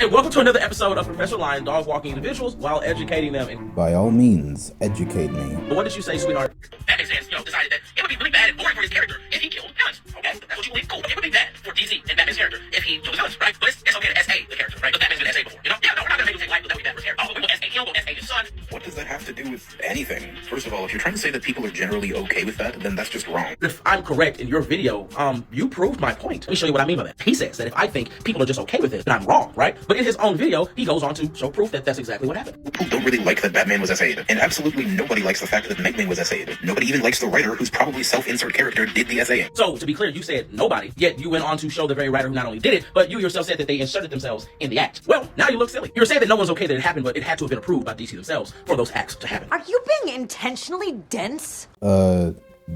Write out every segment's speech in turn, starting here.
And welcome to another episode of Professor Lion Dog Walking Individuals while educating them. And by all means, educate me. what did you say, sweetheart? Batman says, decided that it would be really bad and boring for his character if he killed villains. Okay, that's what you believe. Cool. It would be bad for DC and Batman's character if he killed villains, right? But it's okay to SA the character, right? But Batman's been SA before, Yeah, no, we're not gonna make him take life, but that would be bad for his character. Oh, but we will SA him, we'll SA his son. What does that have to do with anything? First of all, if you're trying to say that people are generally okay with that, then that's just wrong. If I'm correct in your video, you proved my point. Let me show you what I mean by that. He says that if I think people are just okay with it, then I'm wrong, right? But in his own video, he goes on to show proof that that's exactly what happened. People don't really like that Batman was SA'd, and absolutely nobody likes the fact that Nightwing was SA'd. Nobody even likes the writer whose probably self-insert character did the SAing. So, to be clear, you said nobody, yet you went on to show the very writer who not only did it, but you yourself said that they inserted themselves in the act. Well, now you look silly. You're saying that no one's okay that it happened, but it had to have been approved by DC themselves for those acts to happen. Are you being intentionally dense?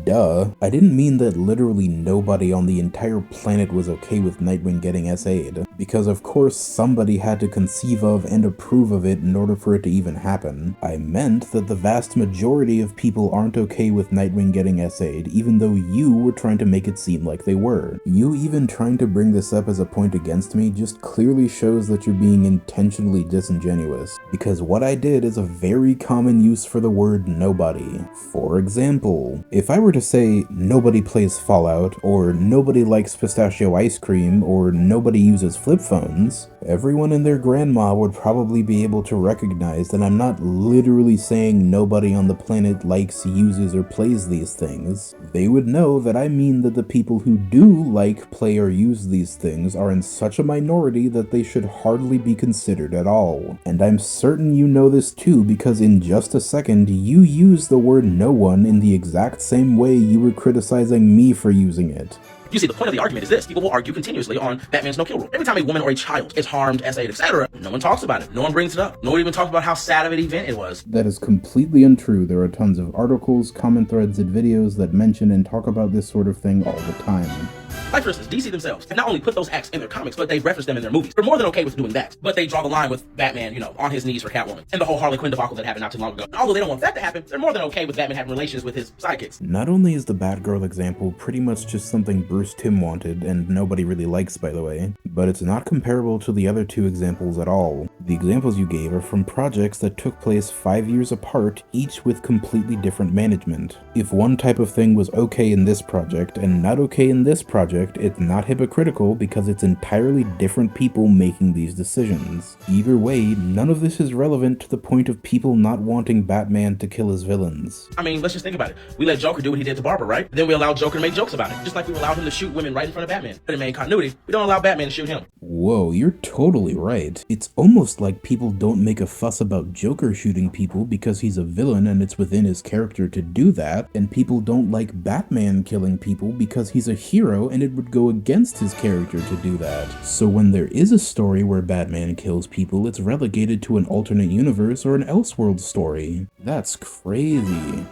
Duh. I didn't mean that literally nobody on the entire planet was okay with Nightwing getting SA'd, because of course somebody had to conceive of and approve of it in order for it to even happen. I meant that the vast majority of people aren't okay with Nightwing getting SA'd, even though you were trying to make it seem like they were. You even trying to bring this up as a point against me just clearly shows that you're being intentionally disingenuous, because what I did is a very common use for the word nobody. For example, if I were to say nobody plays Fallout, or nobody likes pistachio ice cream, or nobody uses flip phones, everyone and their grandma would probably be able to recognize that I'm not literally saying nobody on the planet likes, uses, or plays these things. They would know that I mean that the people who do like, play, or use these things are in such a minority that they should hardly be considered at all. And I'm certain you know this too, because in just a second you used the word no one in the exact same way you were criticizing me for using it. You see, the point of the argument is this. People will argue continuously on Batman's no-kill rule. Every time a woman or a child is harmed, SA'd, etc., no one talks about it. No one brings it up. No one even talks about how sad of an event it was. That is completely untrue. There are tons of articles, comment threads, and videos that mention and talk about this sort of thing all the time. Like, for instance, DC themselves have not only put those acts in their comics, but they reference them in their movies. They're more than okay with doing that. But they draw the line with Batman, on his knees for Catwoman. And the whole Harley Quinn debacle that happened not too long ago. Although they don't want that to happen, they're more than okay with Batman having relations with his sidekicks. Not only is the Batgirl example pretty much just something Bruce Timm wanted, and nobody really likes, by the way, but it's not comparable to the other two examples at all. The examples you gave are from projects that took place 5 years apart, each with completely different management. If one type of thing was okay in this project and not okay in this project, it's not hypocritical because it's entirely different people making these decisions. Either way, none of this is relevant to the point of people not wanting Batman to kill his villains. I mean, let's just think about it. We let Joker do what he did to Barbara, right? Then we allowed Joker to make jokes about it. Just like we allowed him to shoot women right in front of Batman. But in main continuity, we don't allow Batman to shoot him. Whoa, you're totally right. It's almost like people don't make a fuss about Joker shooting people because he's a villain and it's within his character to do that, and people don't like Batman killing people because he's a hero and it would go against his character to do that. So when there is a story where Batman kills people, it's relegated to an alternate universe or an Elseworld story. That's crazy.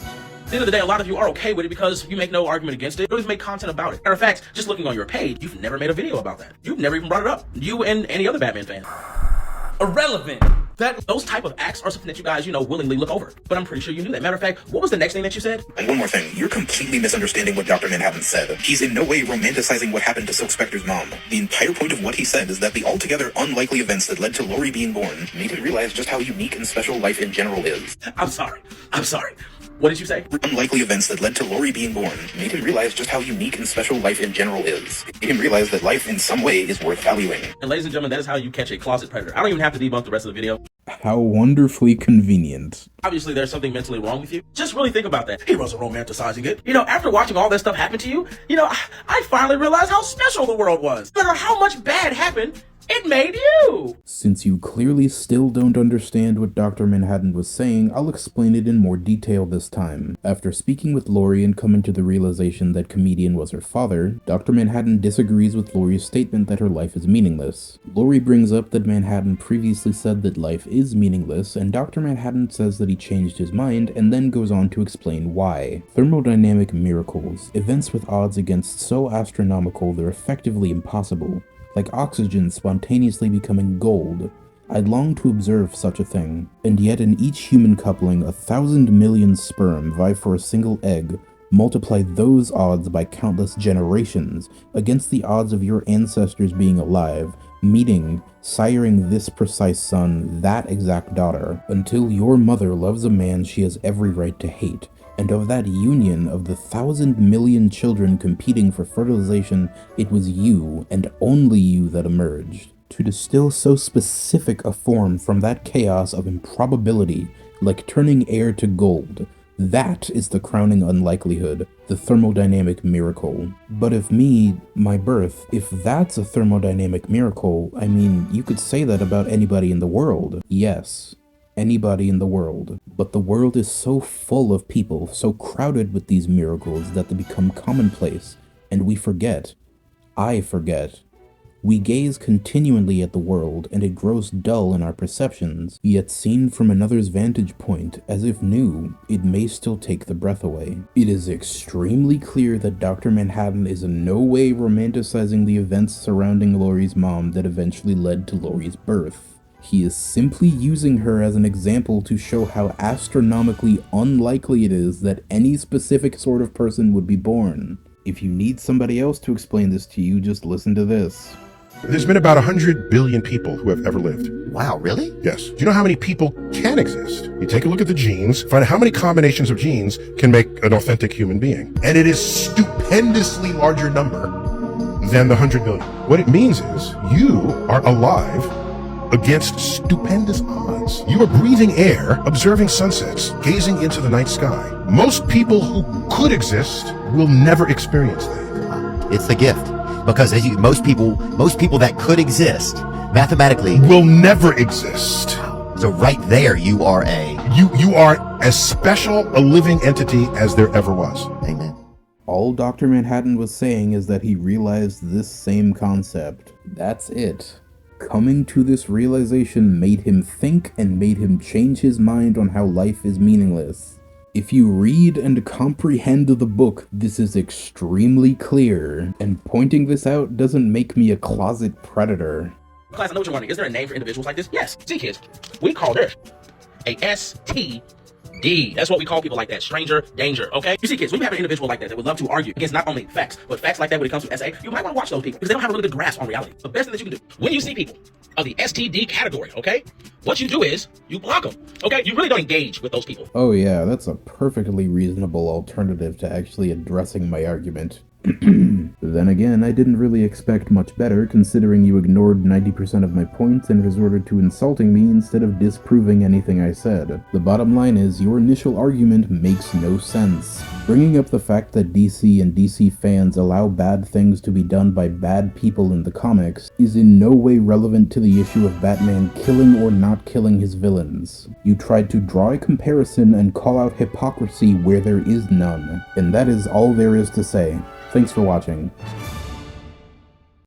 At the end of the day, a lot of you are okay with it because you make no argument against it. You don't even make content about it. Matter of fact, just looking on your page, you've never made a video about that. You've never even brought it up. You and any other Batman fan. Irrelevant. Those type of acts are something that you guys, willingly look over. But I'm pretty sure you knew that. Matter of fact, what was the next thing that you said? And one more thing, you're completely misunderstanding what Dr. Manhattan said. He's in no way romanticizing what happened to Silk Spectre's mom. The entire point of what he said is that the altogether unlikely events that led to Laurie being born made him realize just how unique and special life in general is. I'm sorry. What did you say? Unlikely events that led to Laurie being born made him realize just how unique and special life in general is. It made him realize that life in some way is worth valuing. And ladies and gentlemen, that is how you catch a closet predator. I don't even have to debunk the rest of the video. How wonderfully convenient. Obviously, there's something mentally wrong with you. Just really think about that. He wasn't romanticizing it. After watching all that stuff happen to you, I finally realized how special the world was. No matter how much bad happened, it made you! Since you clearly still don't understand what Dr. Manhattan was saying, I'll explain it in more detail this time. After speaking with Laurie and coming to the realization that Comedian was her father, Dr. Manhattan disagrees with Laurie's statement that her life is meaningless. Laurie brings up that Manhattan previously said that life is meaningless, and Dr. Manhattan says that he changed his mind and then goes on to explain why. Thermodynamic miracles, events with odds against so astronomical they're effectively impossible. Like oxygen spontaneously becoming gold. I'd long to observe such a thing, and yet in each human coupling 1,000 million sperm vie for a single egg, Multiply those odds by countless generations against the odds of your ancestors being alive, meaning siring this precise son, that exact daughter, until your mother loves a man she has every right to hate. And of that union of the 1,000 million children competing for fertilization, it was you, and only you, that emerged. To distill so specific a form from that chaos of improbability, like turning air to gold, that is the crowning unlikelihood, the thermodynamic miracle. But if me, my birth, if that's a thermodynamic miracle, I mean, you could say that about anybody in the world. Yes, anybody in the world. But the world is so full of people, so crowded with these miracles that they become commonplace, and we forget. I forget. We gaze continually at the world, and it grows dull in our perceptions, yet seen from another's vantage point, as if new, it may still take the breath away. It is extremely clear that Dr. Manhattan is in no way romanticizing the events surrounding Laurie's mom that eventually led to Laurie's birth. He is simply using her as an example to show how astronomically unlikely it is that any specific sort of person would be born. If you need somebody else to explain this to you, just listen to this. There's been about 100 billion people who have ever lived. Wow, really? Yes. Do you know how many people can exist? You take a look at the genes, find out how many combinations of genes can make an authentic human being. And it is stupendously larger number than the 100 billion. What it means is you are alive against stupendous odds. You are breathing air, observing sunsets, gazing into the night sky. Most people who could exist will never experience that. It's the gift. Because most people that could exist, mathematically, will never exist. So right there, you are You are as special a living entity as there ever was. Amen. All Dr. Manhattan was saying is that he realized this same concept. That's it. Coming to this realization made him think and made him change his mind on how life is meaningless. If you read and comprehend the book, this is extremely clear, and pointing this out doesn't make me a closet predator. Class, I know what you're wondering. Is there a name for individuals like this? Yes. See, kids, we call this a STD. That's what we call people like that. Stranger danger, okay? You see, kids, when you have an individual like that would love to argue against not only facts, but facts like that when it comes to SA, you might want to watch those people because they don't have a really good grasp on reality. The best thing that you can do when you see people of the STD category, okay? What you do is you block them, okay? You really don't engage with those people. Oh yeah, that's a perfectly reasonable alternative to actually addressing my argument. Then again, I didn't really expect much better, considering you ignored 90% of my points and resorted to insulting me instead of disproving anything I said. The bottom line is, your initial argument makes no sense. Bringing up the fact that DC and DC fans allow bad things to be done by bad people in the comics is in no way relevant to the issue of Batman killing or not killing his villains. You tried to draw a comparison and call out hypocrisy where there is none, and that is all there is to say. Thanks for watching.